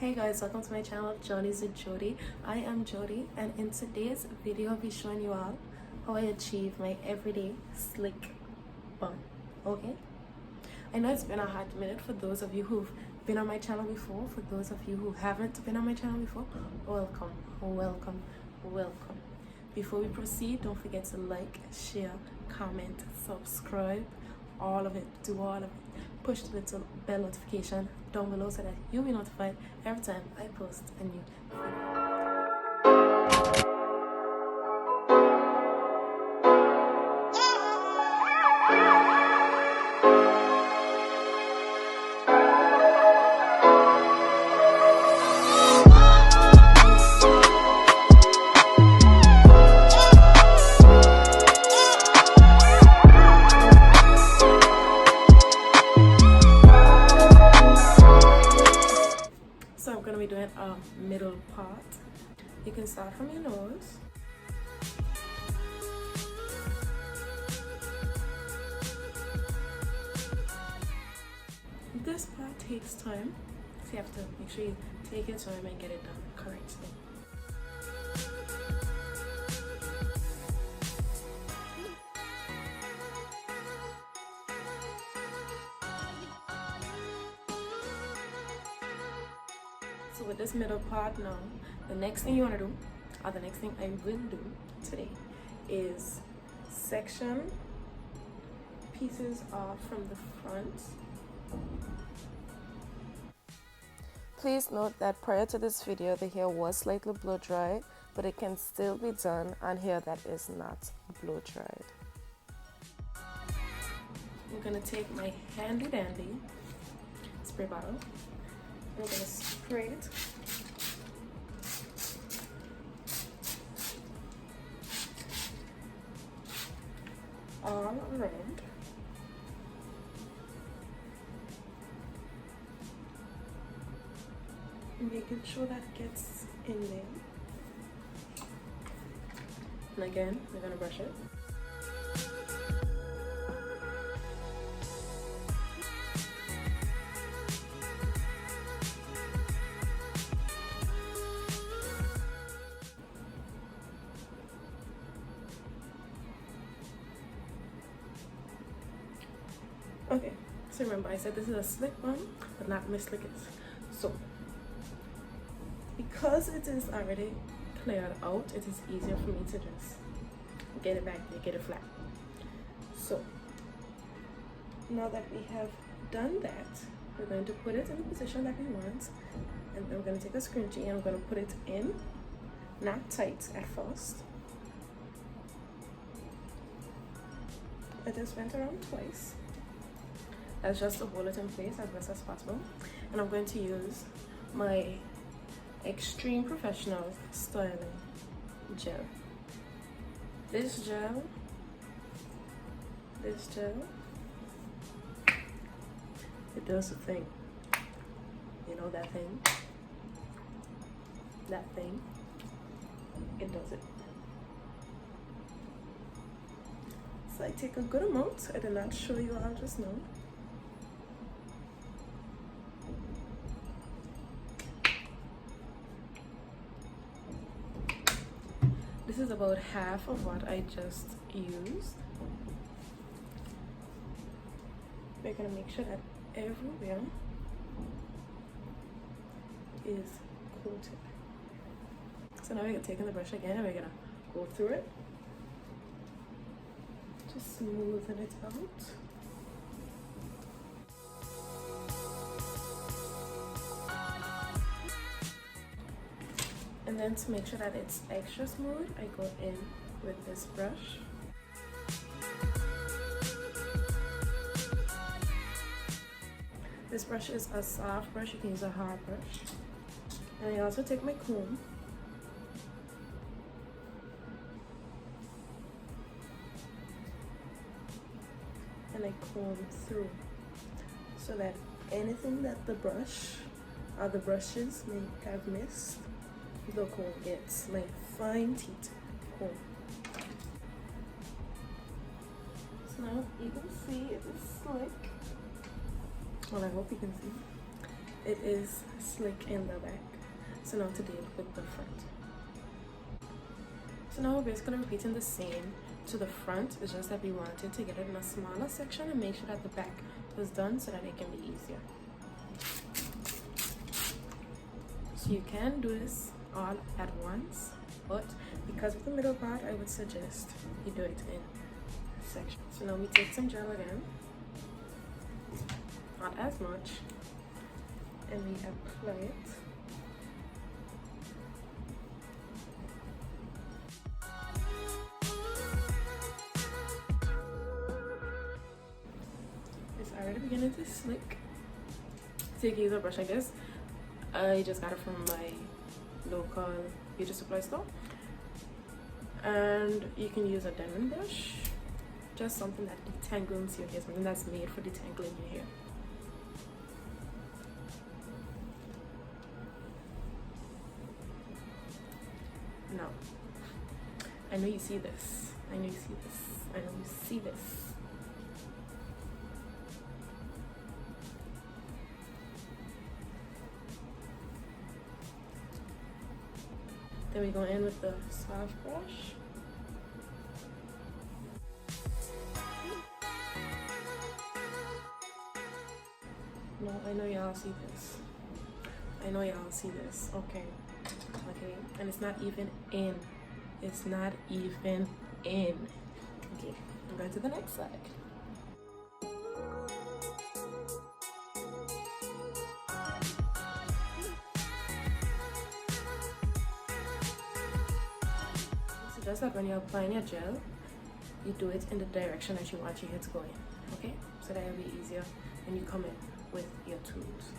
Hey guys, welcome to my channel, Johnny's with Jody. I am Jody, and in today's video I'll be showing you all how I achieve my everyday slick bun. Okay, I know it's been a hot minute for those of you who've been on my channel before. For those of you who haven't been on my channel before, welcome. Before we proceed, don't forget to like, share, comment, subscribe, all of it. Do all of it. Push the little bell notification down below so that you'll be notified every time I post a new video. So I'm going to be doing a middle part. You can start from your nose. This part takes time, so you have to make sure you take your time and get it done correctly. So with this middle part now, the next thing you want to do, or the next thing I will do today, is section pieces off from the front. Please note that prior to this video, the hair was slightly blow dried, but it can still be done on hair that is not blow dried. I'm going to take my handy dandy spray bottle. I'm going to spray it all around. Making sure that gets in there. And again, we're going to brush it. Okay, so remember I said this is a slick bun, but not Miss Lickers. So, because it is already cleared out, it is easier for me to just get it back there, get it flat. So, now that we have done that, we're going to put it in the position that we want, and then we're going to take a scrunchie and we're going to put it in, not tight at first. I just went around twice. That's just to hold it in place as best as possible. And I'm going to use my Extreme Professional Styling Gel. This gel, it does the thing. You know that thing? That thing, it does it. So I take a good amount. I did not show you all just now. This is about half of what I just used. We're gonna make sure that everywhere is coated. So now we're gonna take in the brush again and we're gonna go through it. Just smoothen it out. And then to make sure that it's extra smooth, I go in with this brush. This brush is a soft brush, you can use a hard brush. And I also take my comb. And I comb through so that anything that the brush or the brushes may have missed, the comb gets, my fine teeth comb. So now you can see it is slick. Well, I hope you can see. it is slick in the back. So now to deal with the front. So now we're basically repeating the same to the front. It's just that we wanted to get it in a smaller section and make sure that the back was done so that it can be easier. So you can do this all at once, but because of the middle part, I would suggest you do it in sections. So now we take some gel again, not as much, and we apply it. It's already beginning to slick. Take a brush, I guess. I just got it from my local beauty supply store, and you can use a diamond brush, just something that detangles your hair, something that's made for detangling your hair. Now, I know you see this. I know you see this. I know you see this. Then we go in with the soft brush. No, I know y'all see this. I know y'all see this. Okay. Okay. And it's not even in. It's not even in. Okay. I'm going to the next side. Just that when you're applying your gel, you do it in the direction that you want your hair to go in, okay? So that it'll be easier when you come in with your tools.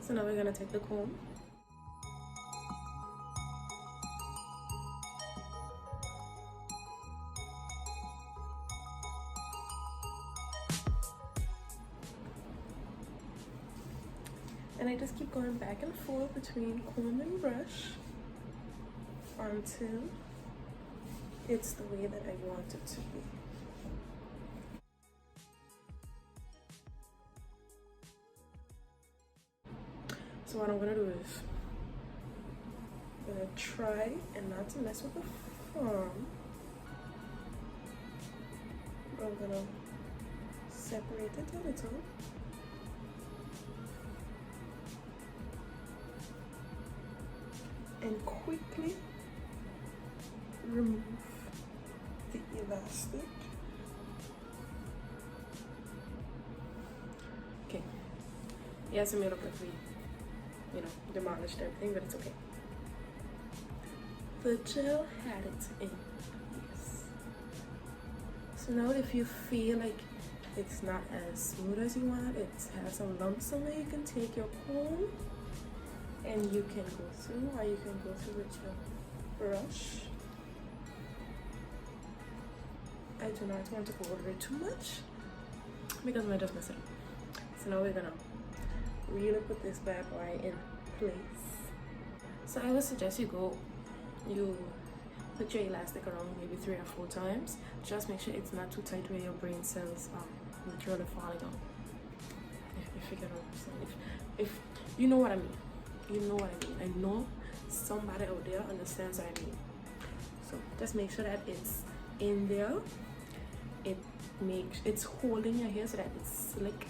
So now we're gonna take the comb. And I just keep going back and forth between comb and brush until it's the way that I want it to be. So what I'm gonna do is I'm gonna try and not to mess with the form. I'm gonna separate it a little. And quickly remove the elastic. Okay. Yes, it may look like we, demolished everything, but it's okay. The gel had it in. Yes. So now if you feel like it's not as smooth as you want, it has some lumps somewhere, you can take your comb and you can go through, or you can go through with your brush. I do not want to go over it too much because I might just mess it up. So now we're gonna really put this bad boy in place. So I would suggest you put your elastic around maybe 3 or 4 times. Just make sure it's not too tight where your brain cells are literally falling out. If you get what I'm saying. If you know what I mean. You know what I mean. I know somebody out there understands what I mean. So just make sure that it's in there. It's holding your hair so that it's slick,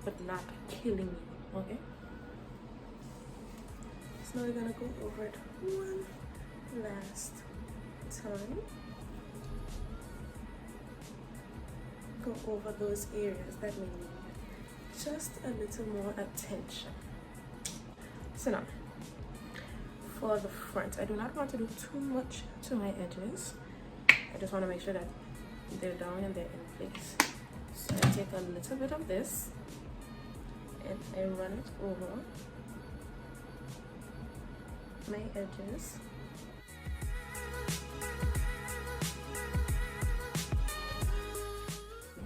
but not killing you. Okay. So now we're gonna go over it one last time. Go over those areas that we need just a little more attention. So now, for the front, I do not want to do too much to my edges. I just want to make sure that they're down and they're in place. So I take a little bit of this and I run it over my edges.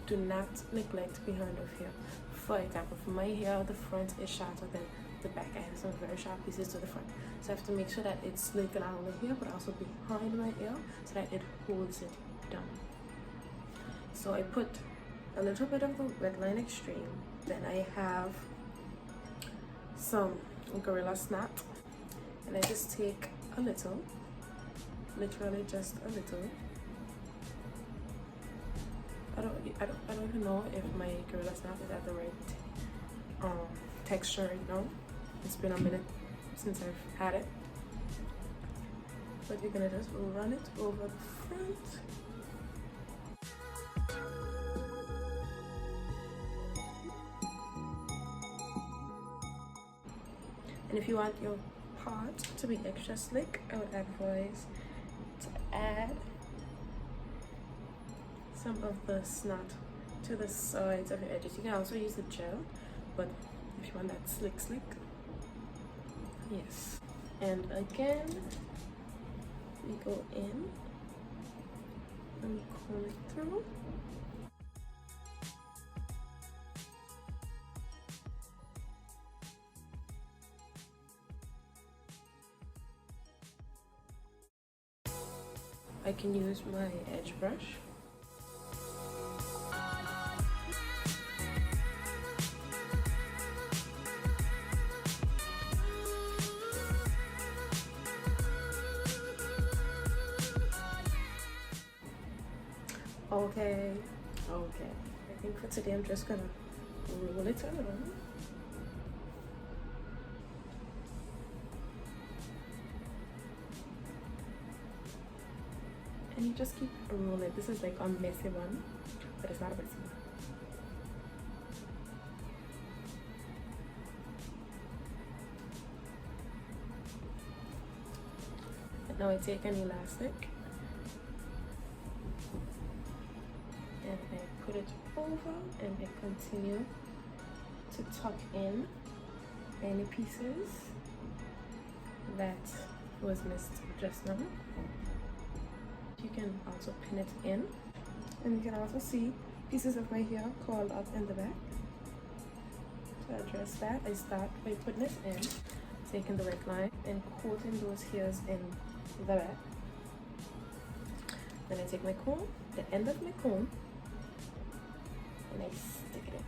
do not neglect behind of hair. For example, for my hair, the front is shorter than the back. I have some very sharp pieces to the front, so I have to make sure that it's slick not only here but also behind my ear so that it holds it down. So I put a little bit of the wetline extreme, then I have some Gorilla Snap, and I just take a little, literally just a little. I don't even know if my Gorilla Snap is at the right texture right now. It's been a minute since I've had it, but you're gonna just run it over the front. And if you want your part to be extra slick, I would advise to add some of the snot to the sides of your edges. You can also use the gel, but if you want that slick, yes. And again, we go in and we comb it through. I can use my edge brush. Okay. I think for today I'm just gonna roll it around. And you just keep rolling. This is like a messy one, but it's not a messy one. And now I take an elastic and I put it over and I continue to tuck in any pieces that was missed just now. You can also pin it in, and you can also see pieces of my hair curled up in the back. To address that, I start by putting it in, taking the wet line and coating those hairs in the back. Then I take my comb, the end of my comb, and I stick it in.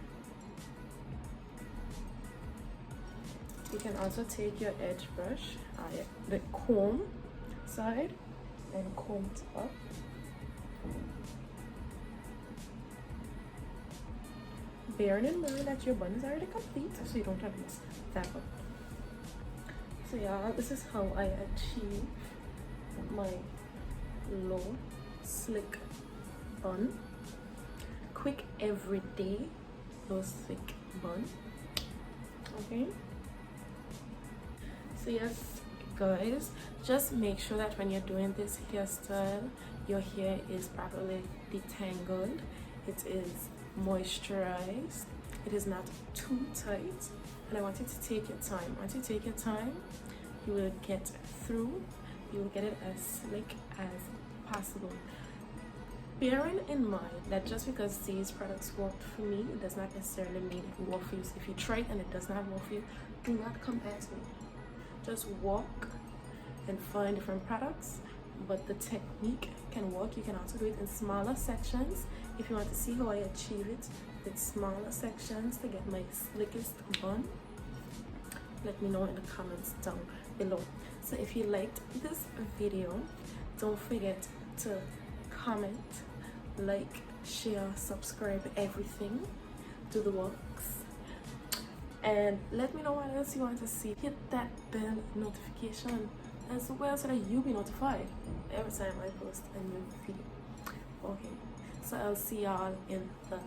You can also take your edge brush, the comb side, and comb it up. Bearing in mind that your bun is already complete, so you don't have to miss that one. So yeah, this is how I achieve my low, slick bun. Quick, everyday, low, slick bun. Okay. So yes, guys, just make sure that when you're doing this hairstyle, your hair is properly detangled, it is moisturized, it is not too tight, and I want you to take your time. Once you take your time, you will get through, you will get it as slick as possible. Bearing in mind that just because these products worked for me, it does not necessarily mean it will work for you. So if you try it and it does not work for you, do not come ask me. Just walk and find different products, but the technique can work. You can also do it in smaller sections. If you want to see how I achieve it with smaller sections to get my slickest bun, let me know in the comments down below. So if you liked this video, don't forget to comment, like, share, subscribe, everything. Do the works. And let me know what else you want to see. Hit that bell notification as well so that you'll be notified every time I post a new video. Okay, so I'll see y'all in the